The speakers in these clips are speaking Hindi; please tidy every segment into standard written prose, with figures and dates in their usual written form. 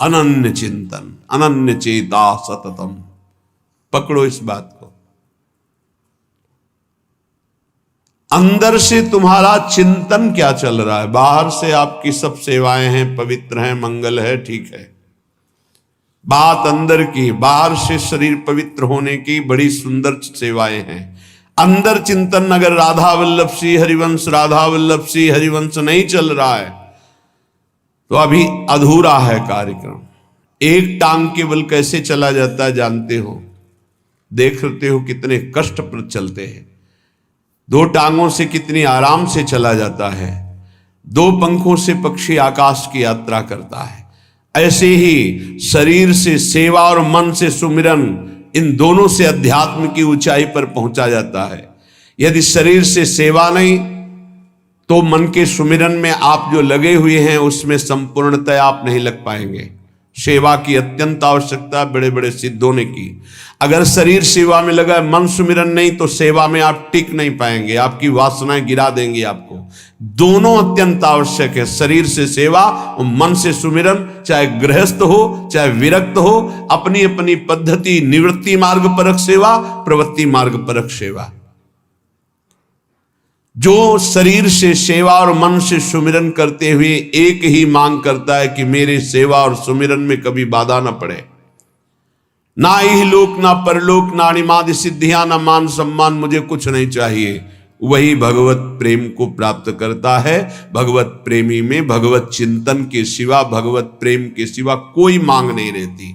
अनन्य चिंतन, अनन्य चेता सततम। पकड़ो इस बात को। अंदर से तुम्हारा चिंतन क्या चल रहा है? बाहर से आपकी सब सेवाएं हैं, पवित्र हैं, मंगल है, ठीक है। बात अंदर की, बाहर से शरीर पवित्र होने की बड़ी सुंदर सेवाएं हैं। अंदर चिंतन अगर राधा वल्लभ श्री हरिवंश, राधा वल्लभ श्री हरिवंश नहीं चल रहा है तो अभी अधूरा है कार्यक्रम। एक टांग केवल कैसे चला जाता है जानते हो? देखते हो कितने कष्ट पर चलते हैं। दो टांगों से कितनी आराम से चला जाता है। दो पंखों से पक्षी आकाश की यात्रा करता है। ऐसे ही शरीर से सेवा और मन से सुमिरन, इन दोनों से अध्यात्म की ऊंचाई पर पहुंचा जाता है। यदि शरीर से सेवा नहीं तो मन के सुमिरन में आप जो लगे हुए हैं उसमें संपूर्णतः आप नहीं लग पाएंगे। सेवा की अत्यंत आवश्यकता बड़े बड़े सिद्धों ने की। अगर शरीर सेवा में लगा, मन सुमिरन नहीं, तो सेवा में आप टिक नहीं पाएंगे, आपकी वासनाएं गिरा देंगी आपको। दोनों अत्यंत आवश्यक है, शरीर से सेवा और मन से सुमिरन। चाहे गृहस्थ हो चाहे विरक्त हो, अपनी अपनी पद्धति, निवृत्ति मार्ग परक सेवा, प्रवृत्ति मार्ग परक सेवा। जो शरीर से सेवा और मन से सुमिरन करते हुए एक ही मांग करता है कि मेरे सेवा और सुमिरन में कभी बाधा न पड़े, ना ही लोक ना परलोक, ना अणिमादि सिद्धियां, ना मान सम्मान, मुझे कुछ नहीं चाहिए, वही भगवत प्रेम को प्राप्त करता है। भगवत प्रेमी में भगवत चिंतन के सिवा, भगवत प्रेम के सिवा कोई मांग नहीं रहती।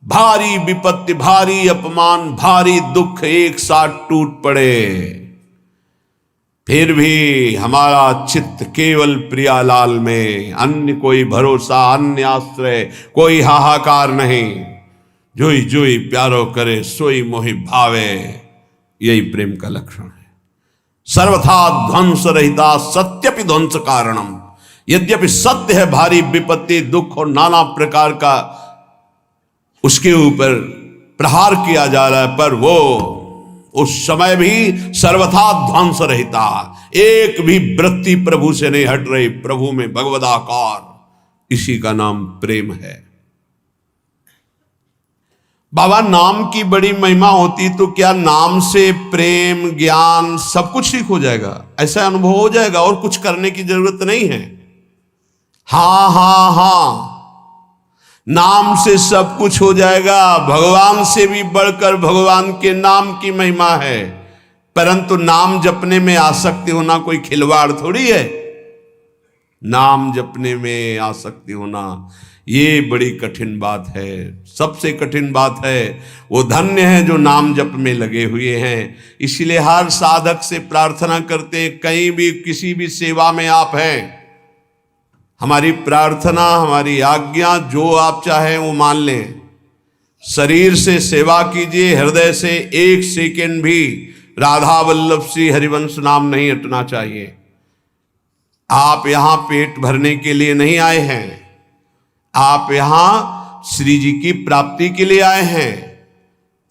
भारी विपत्ति, भारी अपमान, भारी दुख एक साथ टूट पड़े, फिर भी हमारा चित्त केवल प्रियालाल में, अन्य कोई भरोसा, अन्य आश्रय, कोई हाहाकार नहीं। जोई जोई प्यारो करे सोई मोहि भावे, यही प्रेम का लक्षण है। सर्वथा ध्वंस रहिता सत्यपि ध्वंस कारणम। यद्यपि सत्य है भारी विपत्ति, दुख और नाना प्रकार का उसके ऊपर प्रहार किया जा रहा है, पर वो उस समय भी सर्वथा ध्वंस रहता, एक भी वृत्ति प्रभु से नहीं हट रही, प्रभु में भगवदाकार। इसी का नाम प्रेम है। बाबा, नाम की बड़ी महिमा होती तो क्या नाम से प्रेम, ज्ञान सब कुछ ठीक हो जाएगा? ऐसा अनुभव हो जाएगा और कुछ करने की जरूरत नहीं है। हाँ हाँ हाँ, नाम से सब कुछ हो जाएगा। भगवान से भी बढ़कर भगवान के नाम की महिमा है, परंतु नाम जपने में आसक्ति होना कोई खिलवाड़ थोड़ी है। नाम जपने में आसक्ति होना ये बड़ी कठिन बात है, सबसे कठिन बात है। वो धन्य है जो नाम जप में लगे हुए हैं। इसीलिए हर साधक से प्रार्थना करते हैं, कहीं भी किसी भी सेवा में आप हैं, हमारी प्रार्थना, हमारी आज्ञा, जो आप चाहें वो मान लें। शरीर से सेवा कीजिए, हृदय से एक सेकंड भी राधा वल्लभ श्री हरिवंश नाम नहीं हटना चाहिए। आप यहां पेट भरने के लिए नहीं आए हैं, आप यहां श्री जी की प्राप्ति के लिए आए हैं।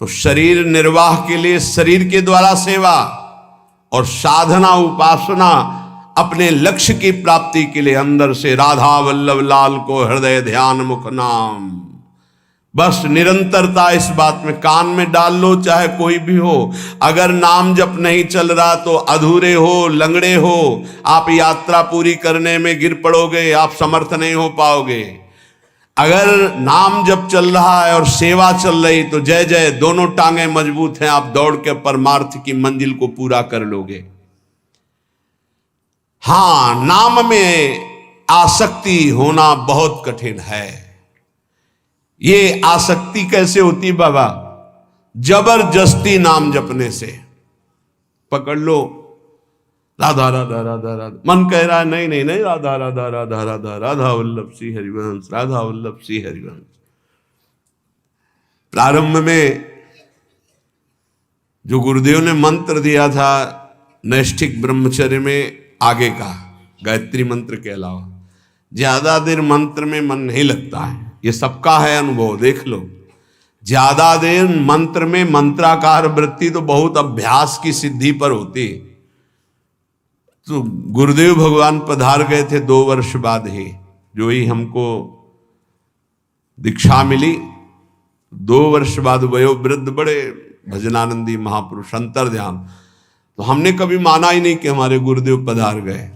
तो शरीर निर्वाह के लिए शरीर के द्वारा सेवा, और साधना उपासना अपने लक्ष्य की प्राप्ति के लिए अंदर से राधा वल्लभ लाल को हृदय ध्यान मुख नाम। बस निरंतरता इस बात में कान में डाल लो, चाहे कोई भी हो। अगर नाम जप नहीं चल रहा तो अधूरे हो, लंगड़े हो, आप यात्रा पूरी करने में गिर पड़ोगे, आप समर्थ नहीं हो पाओगे। अगर नाम जप चल रहा है और सेवा चल रही तो जय जय, दोनों टांगें मजबूत हैं, आप दौड़ के परमार्थ की मंजिल को पूरा कर लोगे। हाँ, नाम में आसक्ति होना बहुत कठिन है। ये आसक्ति कैसे होती बाबा? जबरदस्ती नाम जपने से। पकड़ लो, राधा राधा राधा राधा, मन कह रहा है नहीं नहीं नहीं, राधा राधा राधा राधा, राधा वल्लभ श्री हरिवंश, राधा वल्लभ श्री हरिवंश। प्रारंभ में जो गुरुदेव ने मंत्र दिया था नैष्ठिक ब्रह्मचर्य में, आगे का गायत्री मंत्र के अलावा ज्यादा देर मंत्र में मन नहीं लगता है। ये सबका है अनुभव, देख लो। ज्यादा देर मंत्र में, मंत्राकार वृत्ति तो बहुत अभ्यास की सिद्धि पर होती। तो गुरुदेव भगवान पधार गए थे 2 वर्ष बाद ही, जो ही हमको दीक्षा मिली, 2 वर्ष बाद वयोवृद्ध बड़े भजनानंदी महापुरुष अंतर ध्यान। तो हमने कभी माना ही नहीं कि हमारे गुरुदेव पधार गए।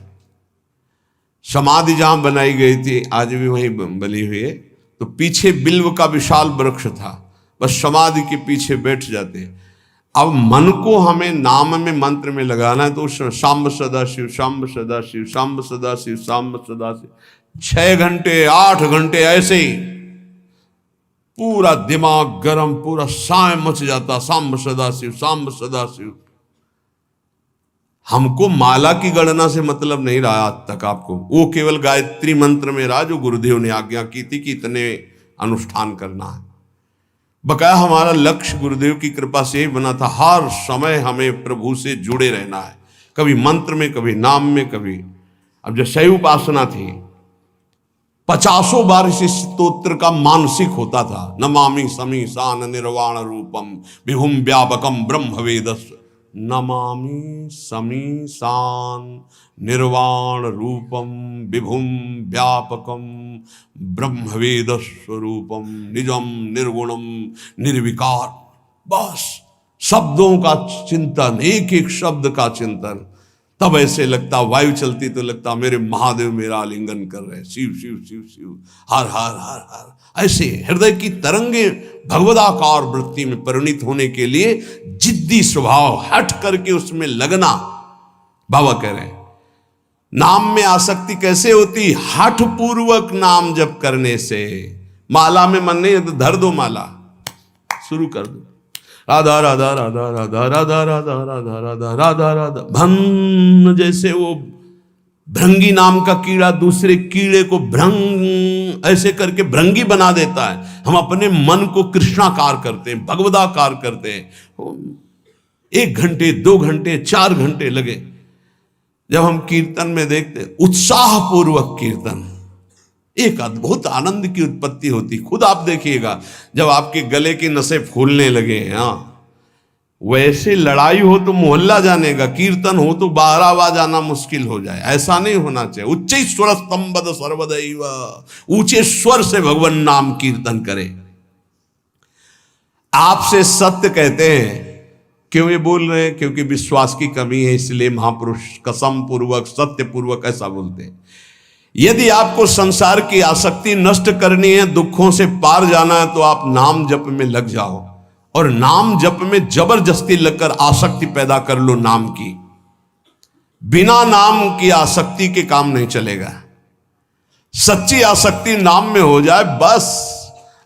समाधि जहां बनाई गई थी आज भी वहीं बनी हुई है, तो पीछे बिल्व का विशाल वृक्ष था, बस समाधि के पीछे बैठ जाते। अब मन को हमें नाम में मंत्र में लगाना है, तो शाम्ब सदा शिव, शाम्ब सदा शिव, शाम्ब सदा शिव, शाम्ब सदा शिव, 6 घंटे 8 घंटे ऐसे ही पूरा दिमाग गरम, पूरा साय मच जाता, शाम्ब सदा शिव, शाम्ब सदा शिव। हमको माला की गणना से मतलब नहीं रहा आज तक आपको, वो केवल गायत्री मंत्र में रहा जो गुरुदेव ने आज्ञा की थी कि इतने अनुष्ठान करना है। बकाया हमारा लक्ष्य गुरुदेव की कृपा से ही बना था, हर समय हमें प्रभु से जुड़े रहना है, कभी मंत्र में, कभी नाम में, कभी। अब जो शैव उपासना थी, 50 बार इस स्तोत्र का मानसिक होता था। नमामि समीसान निर्वाण रूपम विभुम व्यापकम ब्रह्म वेदस, नमामि समीसान निर्वाण रूपम विभुम व्यापकम ब्रह्मवेद स्वरूपम निजम निर्गुणम निर्विकार। बस शब्दों का चिंतन, एक एक शब्द का चिंतन। तब ऐसे लगता, वायु चलती तो लगता मेरे महादेव मेरा आलिंगन कर रहे, शिव शिव शिव शिव, हर हर हर हर। ऐसे हृदय की तरंगे भगवदाकार वृत्ति में परिणित होने के लिए जिद्दी स्वभाव, हट करके उसमें लगना। बाबा कह रहे हैं नाम में आसक्ति कैसे होती? हठ पूर्वक नाम जप करने से। माला में मन नहीं है तो धर दो माला, शुरू कर दो, राधा राधा राधा राधा राधा राधा राधा राधा राधा राधा। भन जैसे वो भृंगी नाम का कीड़ा दूसरे कीड़े को भ्रंग ऐसे करके भृंगी बना देता है, हम अपने मन को कृष्णाकार करते हैं, भगवदाकार करते हैं। 1 घंटे 2 घंटे 4 घंटे लगे। जब हम कीर्तन में देखते उत्साह पूर्वक कीर्तन, एक अद्भुत आनंद की उत्पत्ति होती। खुद आप देखिएगा जब आपके गले की नसें फूलने लगे, हाँ वैसे लड़ाई हो तो मोहल्ला जानेगा, कीर्तन हो तो बाहरावा जाना मुश्किल हो जाए। ऐसा नहीं होना चाहिए। उच्च स्वर स्तंभद सर्वदैव, ऊंचे स्वर से भगवान नाम कीर्तन करें। आपसे सत्य कहते हैं, क्यों ये बोल रहे हैं? क्योंकि विश्वास की कमी है, इसलिए महापुरुष कसम पूर्वक सत्य पूर्वक ऐसा बोलते हैं। यदि आपको संसार की आसक्ति नष्ट करनी है, दुखों से पार जाना है, तो आप नाम जप में लग जाओ और नाम जप में जबरदस्ती लगकर आसक्ति पैदा कर लो नाम की। बिना नाम की आसक्ति के काम नहीं चलेगा। सच्ची आसक्ति नाम में हो जाए, बस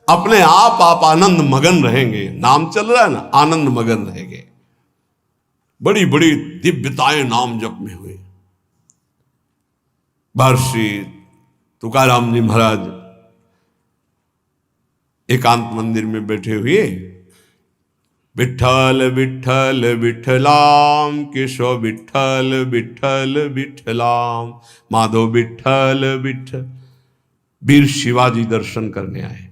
अपने आप आनंद मगन रहेंगे। नाम चल रहा है ना, आनंद मगन रहेंगे। बड़ी बड़ी दिव्यताएं नाम जप में हुई। महर्षि तुकाराम जी महाराज एकांत मंदिर में बैठे हुए, विठ्ठल विठ्ठल विठ्ठलाम, केशव विठ्ठल विठ्ठल विठ्ठलाम, माधव विठ्ठल विठ्ठल। वीर शिवाजी दर्शन करने आए।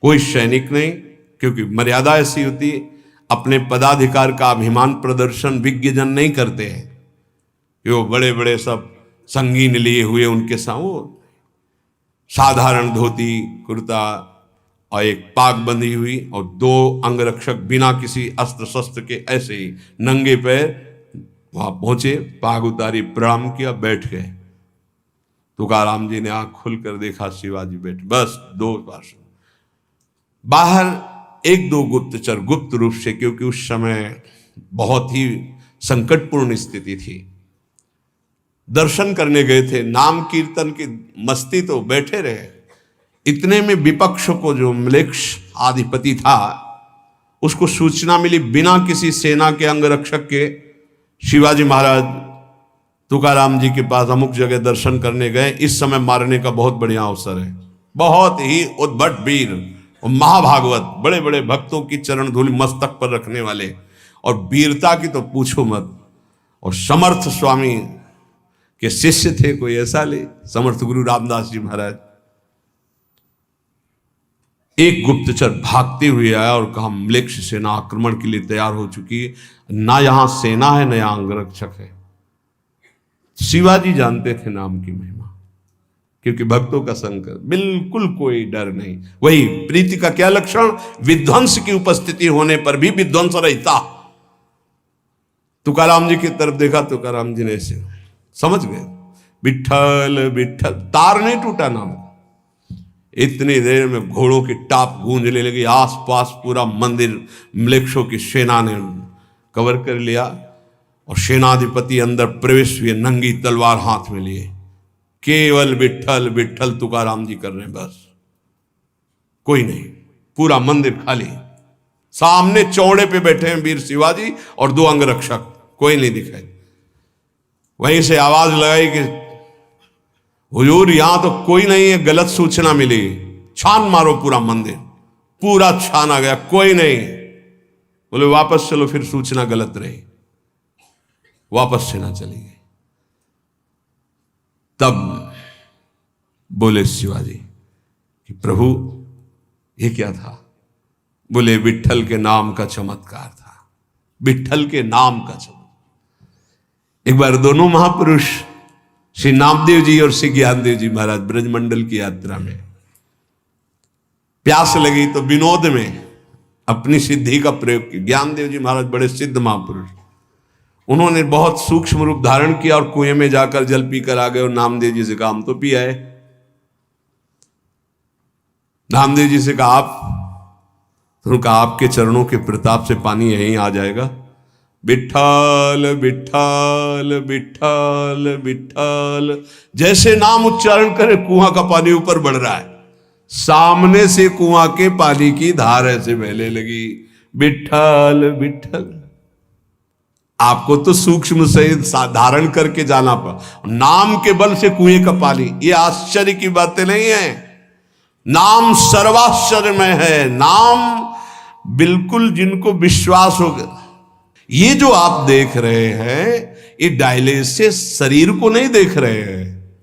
कोई सैनिक नहीं, क्योंकि मर्यादा ऐसी होती है, अपने पदाधिकार का अभिमान प्रदर्शन विज्ञजन नहीं करते हैं कि वो बड़े बड़े सब संगीन लिए हुए उनके साथ, वो साधारण धोती कुर्ता और एक पाग बंधी हुई और 2 अंगरक्षक बिना किसी अस्त्र शस्त्र के ऐसे ही नंगे पैर वहां पहुंचे, पाग उतारी, प्रणाम किया, बैठ गए। तुकाराम जी ने आंख खुलकर देखा, शिवाजी बैठ। बस 2 पार्षद बाहर, 1-2 गुप्तचर गुप्त रूप से, क्योंकि उस समय बहुत ही संकटपूर्ण स्थिति थी, दर्शन करने गए थे। नाम कीर्तन की मस्ती तो बैठे रहे। इतने में विपक्ष को जो म्लेच्छ आधिपति था, उसको सूचना मिली, बिना किसी सेना के अंगरक्षक के शिवाजी महाराज तुकाराम जी के पास अमुक जगह दर्शन करने गए। इस समय मारने का बहुत बढ़िया अवसर है। बहुत ही उद्भट वीर और महाभागवत, बड़े बड़े भक्तों की चरण धूलि मस्तक पर रखने वाले, और वीरता की तो पूछो मत। और समर्थ स्वामी के शिष्य थे, कोई ऐसा ले, समर्थ गुरु रामदास जी महाराज। एक गुप्तचर भागते हुए आया और कहा, म्लेच्छ सेना आक्रमण के लिए तैयार हो चुकी है, ना यहां सेना है, ना यहां अंगरक्षक है। शिवाजी जानते थे नाम की महिमा, क्योंकि भक्तों का संग बिल्कुल कोई डर नहीं। वही प्रीति का क्या लक्षण, विध्वंस की उपस्थिति होने पर भी विध्वंस रहता। तुकाराम जी की तरफ देखा, तुकाराम जी ने ऐसे समझ गए, विठल विठल, तार नहीं टूटा नाम। इतनी देर में घोड़ों की टाप गूंजने लगी, आसपास पूरा मंदिर मलेच्छों की सेना ने कवर कर लिया और सेनाधिपति अंदर प्रवेश हुए, नंगी तलवार हाथ में लिए, केवल विठल विठल तुकाराम जी कर रहे हैं बस, कोई नहीं। पूरा मंदिर खाली, सामने चौड़े पे बैठे हैं वीर शिवाजी और 2 अंगरक्षक, कोई नहीं दिखाई। वहीं से आवाज लगाई कि हुजूर यहां तो कोई नहीं है, गलत सूचना मिली, छान मारो पूरा मंदिर। पूरा छाना गया, कोई नहीं। बोले वापस चलो, फिर सूचना गलत रही, वापस सेना चली गई। तब बोले शिवाजी कि प्रभु ये क्या था? बोले विठल के नाम का चमत्कार था, विठल के नाम का चमत्कार। एक बार दोनों महापुरुष श्री नामदेव जी और श्री ज्ञानदेव जी महाराज ब्रजमंडल की यात्रा में, प्यास लगी तो विनोद में अपनी सिद्धि का प्रयोग किया। ज्ञानदेव जी महाराज बड़े सिद्ध महापुरुष, उन्होंने बहुत सूक्ष्म रूप धारण किया और कुएं में जाकर जल पीकर आ गए और नामदेव जी से कहा हम तो पी आए। नामदेव जी से कहा आप, तो कहा आपके चरणों के प्रताप से पानी यहीं आ जाएगा। विठ्ठल विठ्ठल विठ्ठल विठ्ठल, जैसे नाम उच्चारण करे कुआं का पानी ऊपर बढ़ रहा है, सामने से कुआं के पानी की धार ऐसे बहने लगी। विठ्ठल विठ्ठल, आपको तो सूक्ष्म से धारण करके जाना पड़ा, नाम के बल से कुएं का पानी, ये आश्चर्य की बातें नहीं है। नाम सर्वाश्चर्य में है, नाम बिल्कुल जिनको विश्वास होगा। ये जो आप देख रहे हैं ये डायलिसिस शरीर को नहीं देख रहे हैं,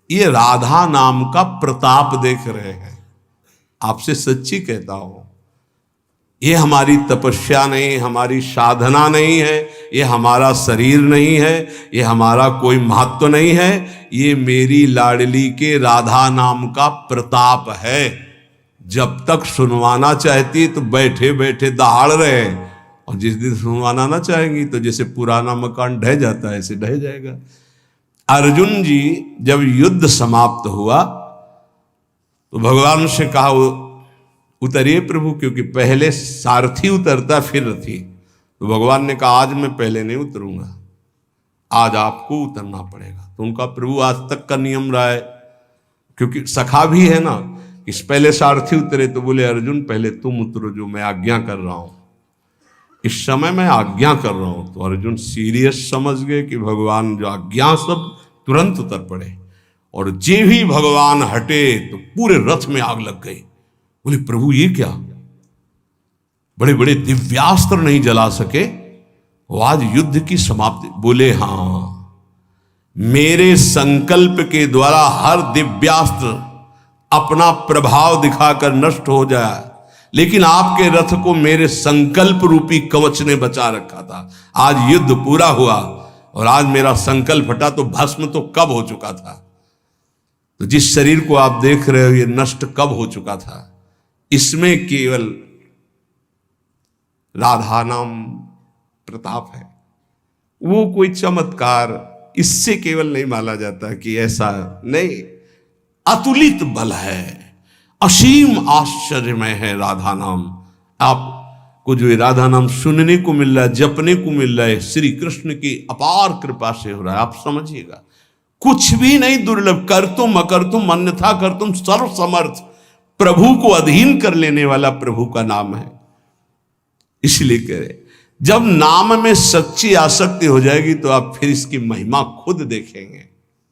ये राधा नाम का प्रताप देख रहे हैं। आपसे सच्ची कहता हूं, ये हमारी तपस्या नहीं, हमारी साधना नहीं है, ये हमारा शरीर नहीं है, ये हमारा कोई महत्व नहीं है, ये मेरी लाडली के राधा नाम का प्रताप है। जब तक सुनवाना चाहती तो बैठे बैठे दहाड़ रहे, और जिस दिन सुनवाना ना चाहेंगी तो जैसे पुराना मकान ढह जाता है ऐसे ढह जाएगा। अर्जुन जी जब युद्ध समाप्त हुआ तो भगवान से कहा उतरिए प्रभु, क्योंकि पहले सारथी उतरता फिर रथी। तो भगवान ने कहा आज मैं पहले नहीं उतरूंगा, आज आपको उतरना पड़ेगा। तो उनका प्रभु आज तक का नियम रहा है, क्योंकि सखा भी है ना, इस पहले सारथी उतरे तो बोले अर्जुन पहले तुम उतरो, जो मैं आज्ञा कर रहा हूं, इस समय मैं आज्ञा कर रहा हूं। तो अर्जुन सीरियस समझ गए कि भगवान जो आज्ञा सब तुरंत उतर पड़े, और जे ही भगवान हटे तो पूरे रथ में आग लग गई। बोले प्रभु ये क्या, बड़े बड़े दिव्यास्त्र नहीं जला सके, वो आज युद्ध की समाप्ति। बोले हां, मेरे संकल्प के द्वारा हर दिव्यास्त्र अपना प्रभाव दिखाकर नष्ट हो जाए, लेकिन आपके रथ को मेरे संकल्प रूपी कवच ने बचा रखा था। आज युद्ध पूरा हुआ और आज मेरा संकल्प हटा तो भस्म तो कब हो चुका था। तो जिस शरीर को आप देख रहे हो ये नष्ट कब हो चुका था। इसमें केवल राधा नाम प्रताप है, वो कोई चमत्कार इससे केवल नहीं माना जाता कि ऐसा नहीं, अतुलित बल है, असीम आश्चर्यमय है राधा नाम। आपको जो राधा नाम सुनने को मिल रहा है, जपने को मिल रहा है, श्री कृष्ण की अपार कृपा से हो रहा है। आप समझिएगा, कुछ भी नहीं दुर्लभ, कर तुम अकर तुम अन्यथा कर तुम, सर्व समर्थ, प्रभु को अधीन कर लेने वाला प्रभु का नाम है। इसलिए कह रहे, जब नाम में सच्ची आसक्ति हो जाएगी तो आप फिर इसकी महिमा खुद देखेंगे।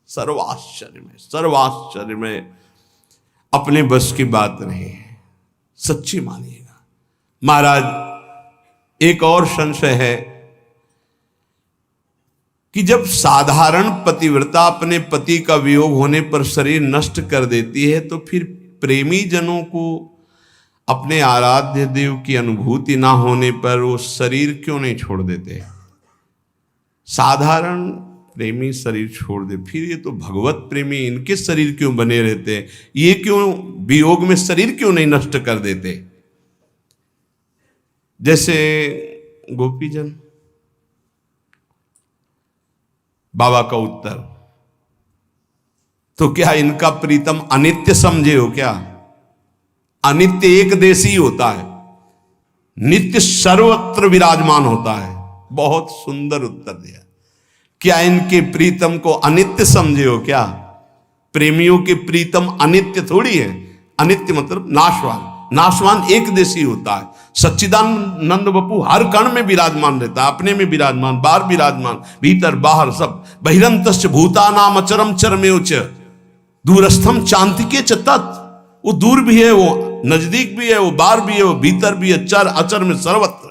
सर्वाश्चर्य में अपने बस की बात नहीं है, सच्ची मानिएगा। महाराज एक और संशय है कि जब साधारण पतिव्रता अपने पति का वियोग होने पर शरीर नष्ट कर देती है, तो फिर प्रेमी जनों को अपने आराध्य देव की अनुभूति ना होने पर वो शरीर क्यों नहीं छोड़ देते। साधारण प्रेमी शरीर छोड़ दे, फिर ये तो भगवत प्रेमी, इनके शरीर क्यों बने रहते हैं, ये क्यों वियोग में शरीर क्यों नहीं नष्ट कर देते। जैसे गोपीजन, बाबा का उत्तर, तो क्या इनका प्रीतम अनित्य समझे हो क्या? अनित्य एक देशी होता है, नित्य सर्वत्र विराजमान होता है। बहुत सुंदर उत्तर दिया। क्या इनके प्रीतम को अनित्य समझे हो क्या? प्रेमियों के प्रीतम अनित्य थोड़ी है। अनित्य मतलब नाशवान, नाशवान एक देशी होता है। सच्चिदानंद बपू हर कण में विराजमान रहता है, अपने में विराजमान, बाहर विराजमान, भीतर बाहर सब। बहिरंतश्च भूतानाम अचरम चरमेवच दूरस्थम चांतिके च तत्। वो दूर भी है, वो नजदीक भी है, वो बाहर भी है, वो भीतर भी है, चर अचर में सर्वत्र।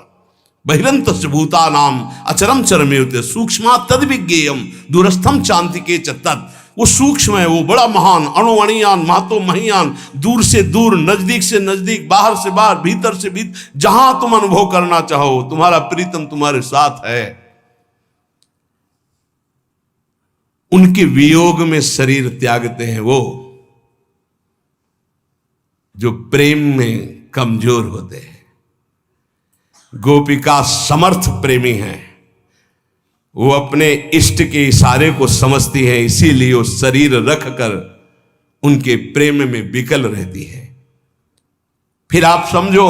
बहिरंतश्च भूतानाम अचरम चरमेवच सूक्ष्मा तद विज्ञेयम दूरस्थम चांतिके च तत्। वो सूक्ष्म है, वो बड़ा महान, अणुअणियान महतो महियान, दूर से दूर, नजदीक से नजदीक, बाहर से बाहर, भीतर से भीतर, जहां तुम अनुभव करना चाहो तुम्हारा प्रीतम तुम्हारे साथ है। उनके वियोग में शरीर त्यागते हैं वो जो प्रेम में कमजोर होते हैं। गोपिका समर्थ प्रेमी है, वो अपने इष्ट के इशारे को समझती है, इसीलिए वो शरीर रखकर उनके प्रेम में विकल रहती है। फिर आप समझो,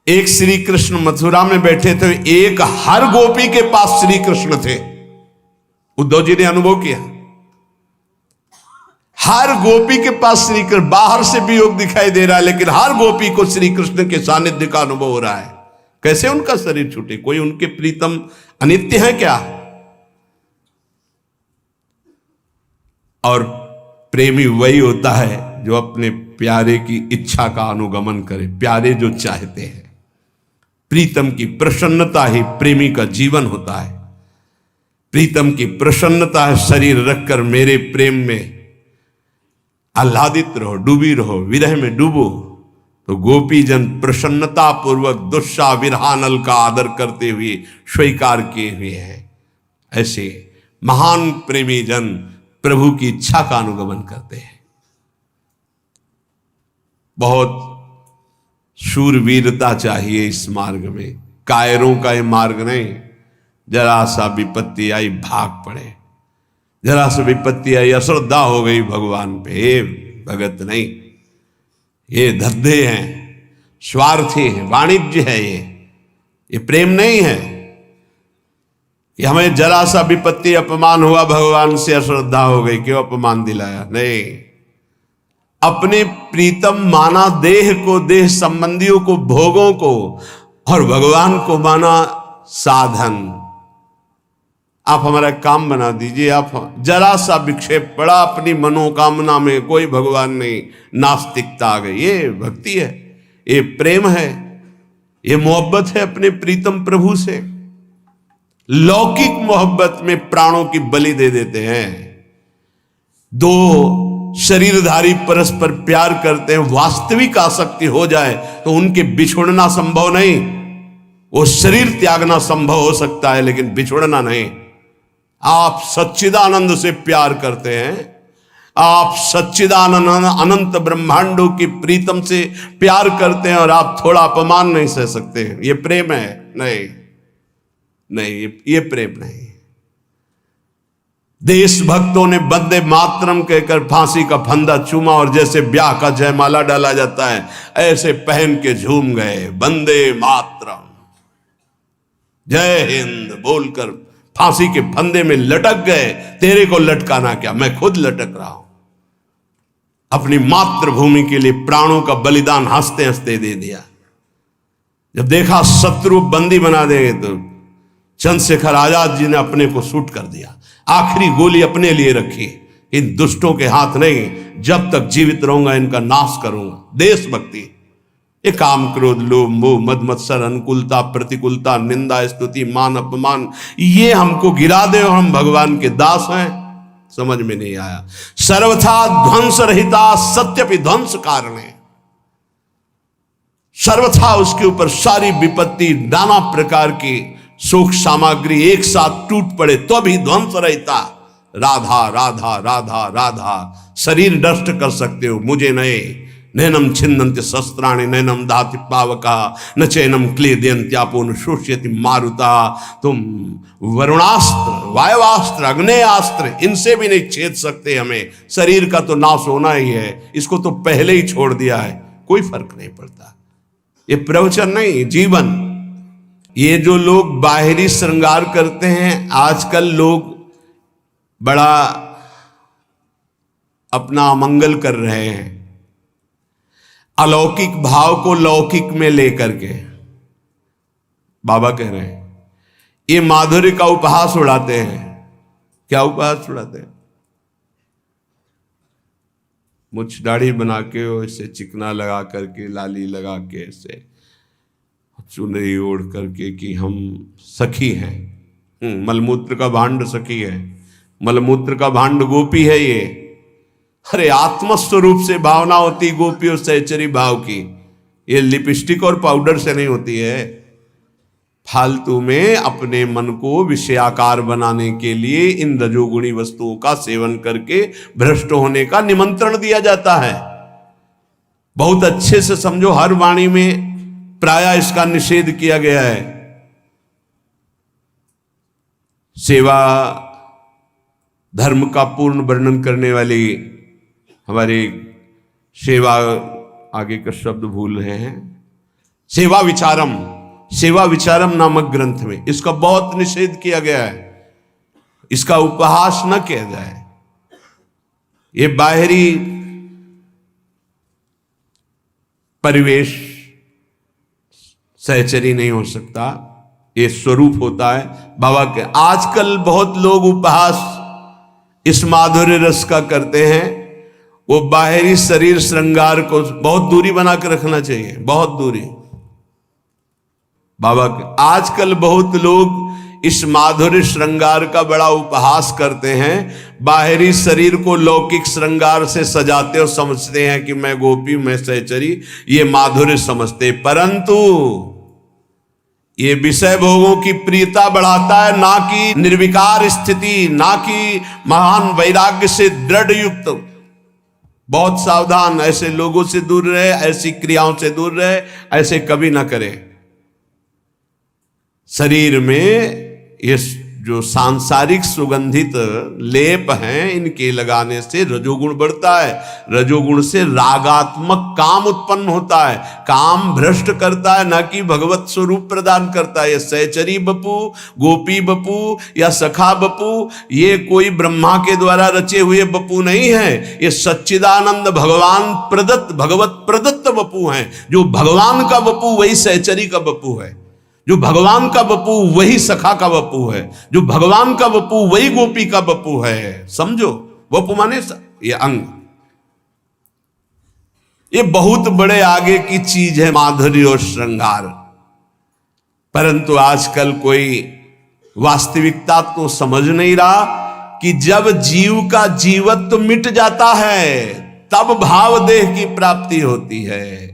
एक श्री कृष्ण मथुरा में बैठे थे, एक हर गोपी के पास श्री कृष्ण थे। उद्धव जी ने अनुभव किया, हर गोपी के पास श्री कृष्ण, बाहर से भी योग दिखाई दे रहा है, लेकिन हर गोपी को श्री कृष्ण के सानिध्य का अनुभव हो रहा है। कैसे उनका शरीर छूटे? कोई उनके प्रीतम अनित्य है क्या? और प्रेमी वही होता है जो अपने प्यारे की इच्छा का अनुगमन करे, प्यारे जो चाहते हैं। प्रीतम की प्रसन्नता ही प्रेमी का जीवन होता है। प्रीतम की प्रसन्नता है शरीर रखकर मेरे प्रेम में आह्लादित रहो, डूबी रहो, विरह में डूबो। तो गोपी जन प्रसन्नता पूर्वक दुस्सा विरहानल का आदर करते हुए स्वीकार किए हुए हैं। ऐसे महान प्रेमी जन प्रभु की इच्छा का अनुगमन करते हैं। बहुत शूरवीरता चाहिए इस मार्ग में, कायरों का ये मार्ग नहीं। जरा सा विपत्ति आई भाग पड़े, जरा सा विपत्ति आई अश्रद्धा हो गई भगवान पे, भगत नहीं। ये धद्दे हैं, स्वार्थी है, वाणिज्य है, ये प्रेम नहीं है। कि हमें जरा सा विपत्ति अपमान हुआ, भगवान से अश्रद्धा हो गई, क्यों अपमान दिलाया? नहीं, अपने प्रीतम माना देह को, देह संबंधियों को, भोगों को, और भगवान को माना साधन। आप हमारा काम बना दीजिए। आप जरा सा विक्षेप पड़ा अपनी मनोकामना में, कोई भगवान नहीं, नास्तिकता आ गई। ये भक्ति है, ये प्रेम है, ये मोहब्बत है अपने प्रीतम प्रभु से। लौकिक मोहब्बत में प्राणों की बलि दे देते हैं। दो शरीरधारी परस्पर प्यार करते हैं, वास्तविक आसक्ति हो जाए तो उनके बिछुड़ना संभव नहीं। वो शरीर त्यागना संभव हो सकता है, लेकिन बिछुड़ना नहीं। आप सच्चिदानंद से प्यार करते हैं, आप सच्चिदानंद अनंत ब्रह्मांडों की प्रीतम से प्यार करते हैं, और आप थोड़ा अपमान नहीं सह सकते। ये प्रेम है? नहीं नहीं, ये प्रेम नहीं। देशभक्तों ने वंदे मातरम कहकर फांसी का फंदा चूमा, और जैसे ब्याह का जयमाला डाला जाता है ऐसे पहन के झूम गए, वंदे मातरम, जय हिंद बोलकर फांसी के फंदे में लटक गए। तेरे को लटकाना क्या, मैं खुद लटक रहा हूं। अपनी मातृभूमि के लिए प्राणों का बलिदान हंसते हंसते दे दिया। जब देखा शत्रु बंदी बना देंगे तो चंद्रशेखर आजाद जी ने अपने को शूट कर दिया, आखिरी गोली अपने लिए रखी। इन दुष्टों के हाथ नहीं, जब तक जीवित रहूंगा इनका नाश करूंगा। देशभक्ति, ये काम क्रोध लोभ मोह मद मत्सर, अनुकूलता प्रतिकूलता, निंदा स्तुति मान अपमान, ये हमको गिरा दे और हम भगवान के दास हैं, समझ में नहीं आया। सर्वथा ध्वंस रहिता सत्यपि ध्वंस कारणे, सर्वथा उसके ऊपर सारी विपत्ति नाना प्रकार की सुख सामग्री एक साथ टूट पड़े तो भी ध्वंस रहता। राधा राधा राधा राधा, शरीर नष्ट कर सकते हो, मुझे नहीं। नैनम छिन्नन्ति शस्त्राणि नैनम दाति पावका न चैनम क्लेदयन्त्यापो न शोष्यति मारुता। तुम वरुणास्त्र, वायवास्त्र, अग्नेयास्त्र, इनसे भी नहीं छेद सकते हमें। शरीर का तो नाश होना ही है, इसको तो पहले ही छोड़ दिया है, कोई फर्क नहीं पड़ता। ये प्रवचन नहीं, जीवन। ये जो लोग बाहरी श्रृंगार करते हैं, आजकल लोग बड़ा अपना अमंगल कर रहे हैं, अलौकिक भाव को लौकिक में लेकर के। बाबा कह रहे हैं ये माधुर्य का उपहास उड़ाते हैं। क्या उपहास उड़ाते हैं? मुछ दाढ़ी बना के, ऐसे चिकना लगा करके, लाली लगा के, ऐसे चुनरी ओढ़ करके कि हम सखी हैं। मलमूत्र का भांड सखी है, मलमूत्र का भांड गोपी है ये। अरे आत्मस्वरूप से भावना होती गोपी और सहचरी भाव की, ये लिपस्टिक और पाउडर से नहीं होती है। फालतू में अपने मन को विषयाकार बनाने के लिए इन रजोगुणी वस्तुओं का सेवन करके भ्रष्ट होने का निमंत्रण दिया जाता है। बहुत अच्छे से समझो, हर वाणी में प्रायः इसका निषेध किया गया है। सेवा धर्म का पूर्ण वर्णन करने वाली हमारे सेवा, आगे का शब्द भूल रहे हैं, सेवा विचारम, सेवा विचारम नामक ग्रंथ में इसका बहुत निषेध किया गया है। इसका उपहास न किया जाए। ये बाहरी परिवेश सहचरी नहीं हो सकता, ये स्वरूप होता है बाबा के। आजकल बहुत लोग उपहास इस माधुर्य रस का करते हैं। वो बाहरी शरीर श्रृंगार को बहुत दूरी बना कर रखना चाहिए, बहुत दूरी। बाबा के आजकल बहुत लोग इस माधुर्य श्रृंगार का बड़ा उपहास करते हैं। बाहरी शरीर को लौकिक श्रृंगार से सजाते और समझते हैं कि मैं गोपी, मैं सहचरी, ये माधुर्य समझते। परंतु ये विषय भोगों की प्रियता बढ़ाता है, ना कि निर्विकार स्थिति, ना कि महान वैराग्य से दृढ़ युक्त। बहुत सावधान, ऐसे लोगों से दूर रहे, ऐसी क्रियाओं से दूर रहे, ऐसे कभी ना करें। शरीर में ये जो सांसारिक सुगंधित लेप हैं, इनके लगाने से रजोगुण बढ़ता है। रजोगुण से रागात्मक काम उत्पन्न होता है, काम भ्रष्ट करता है, न कि भगवत स्वरूप प्रदान करता है। ये सहचरी बपू, गोपी बपू या सखा बपू, ये कोई ब्रह्मा के द्वारा रचे हुए बपू नहीं है। ये सच्चिदानंद भगवान प्रदत्त, भगवत प्रदत्त बपू हैं। जो भगवान का बपू वही सहचरी का बपू है, जो भगवान का बपू वही सखा का बपू है, जो भगवान का बपू वही गोपी का बपू है। समझो, बपू माने ये अंग। ये बहुत बड़े आगे की चीज है माधुर्य और श्रृंगार। परंतु आजकल कोई वास्तविकता तो समझ नहीं रहा कि जब जीव का जीवत्व मिट जाता है तब भाव देह की प्राप्ति होती है,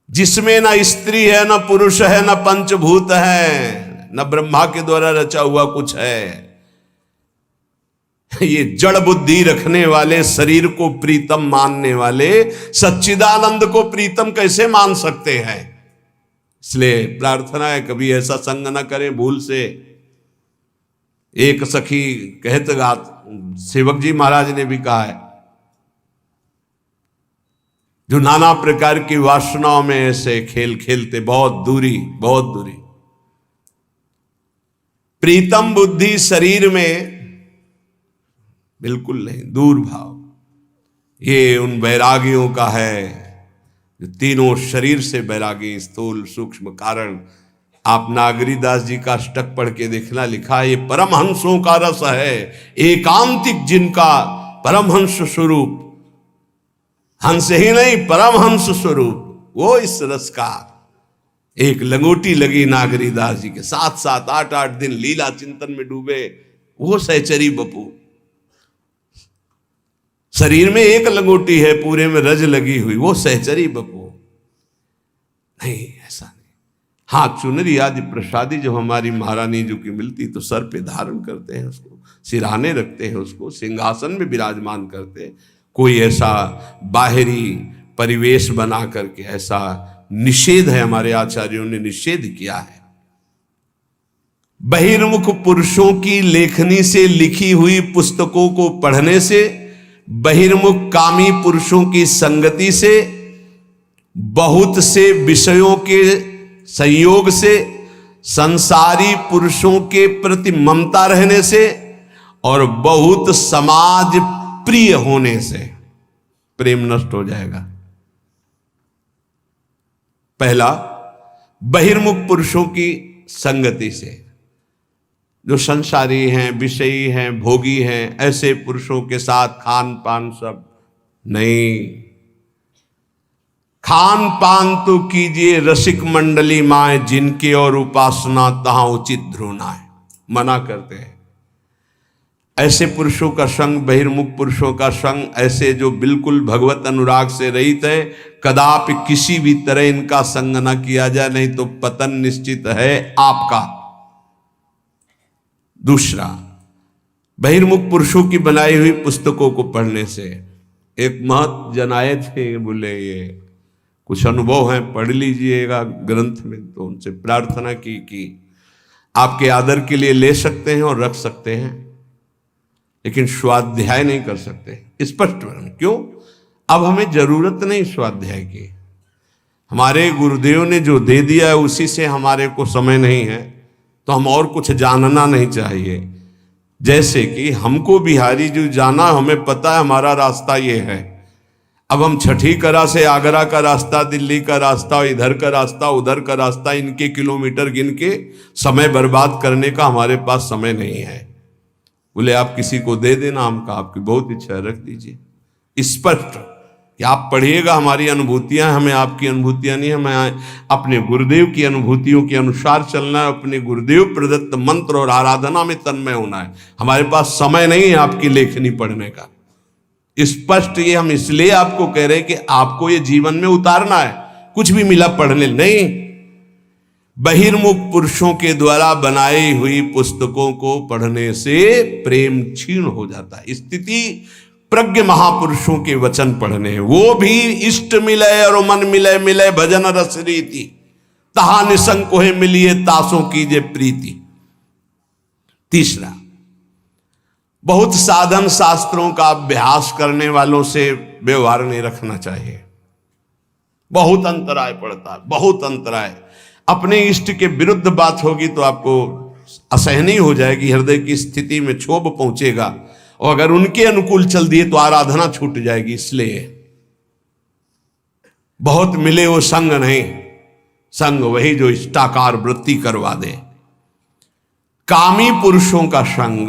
जिसमें न स्त्री है, न पुरुष है, न पंचभूत है, न ब्रह्मा के द्वारा रचा हुआ कुछ है। ये जड़ बुद्धि रखने वाले, शरीर को प्रीतम मानने वाले सच्चिदानंद को प्रीतम कैसे मान सकते हैं? इसलिए प्रार्थना है कभी ऐसा संग न करें भूल से। एक सखी कहत गात सेवक जी महाराज ने भी कहा है, जो नाना प्रकार की वासनाओं में ऐसे खेल खेलते, बहुत दूरी, बहुत दूरी। प्रीतम बुद्धि शरीर में बिल्कुल नहीं, दूर भाव। ये उन बैरागियों का है जो तीनों शरीर से बैरागी, स्थूल सूक्ष्म कारण। आप नागरीदास जी का अष्टक पढ़ के देखना, लिखा है ये परमहंसों का रस है, एकांतिक जिनका परमहंस स्वरूप। हंस ही नहीं, परमहंस स्वरूप, वो इस रस का। एक लंगोटी लगी नागरीदास जी के, 7-7 8-8 दिन लीला चिंतन में डूबे, वो सहचरी बपू। शरीर में एक लंगोटी है, पूरे में रज लगी हुई, वो सहचरी बपू नहीं। ऐसा नहीं, हाँ, चुनरी आदि प्रसादी जब हमारी महारानी जी की मिलती तो सर पे धारण करते हैं उसको, सिरहाने रखते हैं उसको, सिंहासन में विराजमान करते हैं। कोई ऐसा बाहरी परिवेश बना करके ऐसा निषेध है, हमारे आचार्यों ने निषेध किया है। बहिर्मुख पुरुषों की लेखनी से लिखी हुई पुस्तकों को पढ़ने से, बहिर्मुख कामी पुरुषों की संगति से, बहुत से विषयों के संयोग से, संसारी पुरुषों के प्रति ममता रहने से और बहुत समाज प्रिय होने से प्रेम नष्ट हो जाएगा। पहला, बहिर्मुख पुरुषों की संगति से, जो संसारी हैं, विषयी हैं, भोगी हैं, ऐसे पुरुषों के साथ खान पान सब नहीं। खान पान तो कीजिए रसिक मंडली माए, जिनके और उपासना तहां उचित ध्रुना है, मना करते हैं। ऐसे पुरुषों का संग, बहिर्मुख पुरुषों का संग, ऐसे जो बिल्कुल भगवत अनुराग से रहित है, कदापि किसी भी तरह इनका संग न किया जाए, नहीं तो पतन निश्चित है आपका। दूसरा, बहिर्मुख पुरुषों की बनाई हुई पुस्तकों को पढ़ने से, एक महत जन आए थे, बोले ये कुछ अनुभव है, पढ़ लीजिएगा ग्रंथ में, तो उनसे प्रार्थना की कि आपके आदर के लिए ले सकते हैं और रख सकते हैं, लेकिन स्वाध्याय नहीं कर सकते। स्पष्ट वर्णन क्यों? अब हमें जरूरत नहीं स्वाध्याय की, हमारे गुरुदेव ने जो दे दिया है उसी से हमारे को समय नहीं है, तो हम और कुछ जानना नहीं चाहिए। जैसे कि हमको बिहारी जो जाना, हमें पता है हमारा रास्ता ये है, अब हम छठी करा से आगरा का रास्ता, दिल्ली का रास्ता, इधर का रास्ता, उधर का रास्ता, इनके किलोमीटर गिन के समय बर्बाद करने का हमारे पास समय नहीं है। बोले आप किसी को दे देना, हम कहा आपकी बहुत इच्छा रख दीजिए। स्पष्ट कि आप पढ़िएगा, हमारी अनुभूतियां, हमें आपकी अनुभूतियां नहीं, हमें अपने गुरुदेव की अनुभूतियों के अनुसार चलना है, अपने गुरुदेव प्रदत्त मंत्र और आराधना में तन्मय होना है। हमारे पास समय नहीं है आपकी लेखनी पढ़ने का। स्पष्ट ये हम इसलिए आपको कह रहे हैं कि आपको ये जीवन में उतारना है, कुछ भी मिला पढ़ने नहीं। बहिर्मुख पुरुषों के द्वारा बनाई हुई पुस्तकों को पढ़ने से प्रेम क्षीण हो जाता है। स्थिति प्रज्ञ महापुरुषों के वचन पढ़ने हैं, वो भी इष्ट मिले और मन मिले, मिले भजन रस रीति, तहा निसंक है मिलिए तासों कीजे प्रीति। तीसरा, बहुत साधन शास्त्रों का अभ्यास करने वालों से व्यवहार नहीं रखना चाहिए, बहुत अंतराय पड़ता है, बहुत अंतराय। अपने इष्ट के विरुद्ध बात होगी तो आपको असहनीय हो जाएगी, हृदय की स्थिति में क्षोभ पहुंचेगा, और अगर उनके अनुकूल चल दिए तो आराधना छूट जाएगी। इसलिए बहुत मिले वो संग नहीं, संग वही जो इष्टाकार वृत्ति करवा दे। कामी पुरुषों का संग,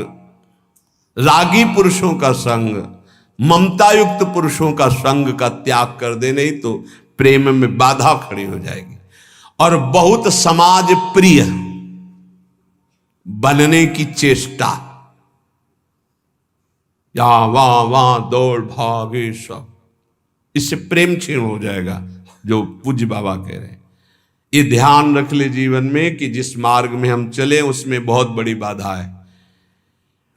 रागी पुरुषों का संग, ममता युक्त पुरुषों का संग का त्याग कर दे, नहीं तो प्रेम में बाधा खड़ी हो जाएगी। और बहुत समाज प्रिय बनने की चेष्टा, यहां वहां दौड़ भागे सब, इससे प्रेम क्षीण हो जाएगा, जो पूज्य बाबा कह रहे हैं। ये ध्यान रख ले जीवन में कि जिस मार्ग में हम चले उसमें बहुत बड़ी बाधा है।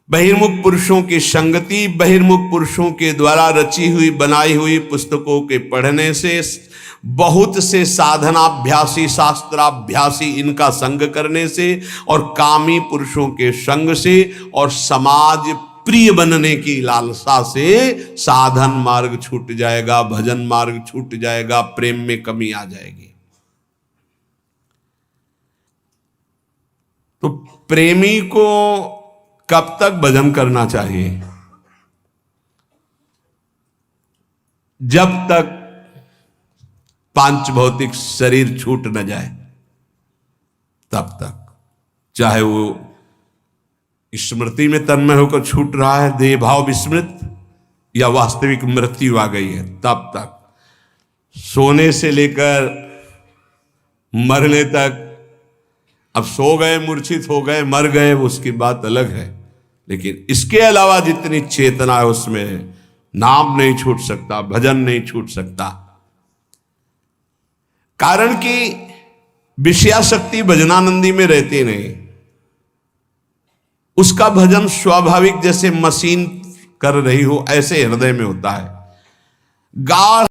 बहिर्मुख पुरुषों की संगति, बहिर्मुख पुरुषों के द्वारा रची हुई बनाई हुई पुस्तकों के पढ़ने से, बहुत से साधनाभ्यासी शास्त्राभ्यासी इनका संग करने से, और कामी पुरुषों के संग से, और समाज प्रिय बनने की लालसा से साधन मार्ग छूट जाएगा, भजन मार्ग छूट जाएगा, प्रेम में कमी आ जाएगी। तो प्रेमी को कब तक भजन करना चाहिए? जब तक पांच भौतिक शरीर छूट न जाए तब तक, चाहे वो स्मृति में तन्मय होकर छूट रहा है, देह भाव विस्मृत, या वास्तविक मृत्यु आ गई है, तब तक। सोने से लेकर मरने तक, अब सो गए, मूर्छित हो गए, मर गए, उसकी बात अलग है, लेकिन इसके अलावा जितनी चेतना है उसमें नाम नहीं छूट सकता, भजन नहीं छूट सकता। कारण कि विषयाशक्ति भजनानंदी में रहती नहीं। उसका भजन स्वाभाविक जैसे मशीन कर रही हो ऐसे हृदय में होता है। गाढ़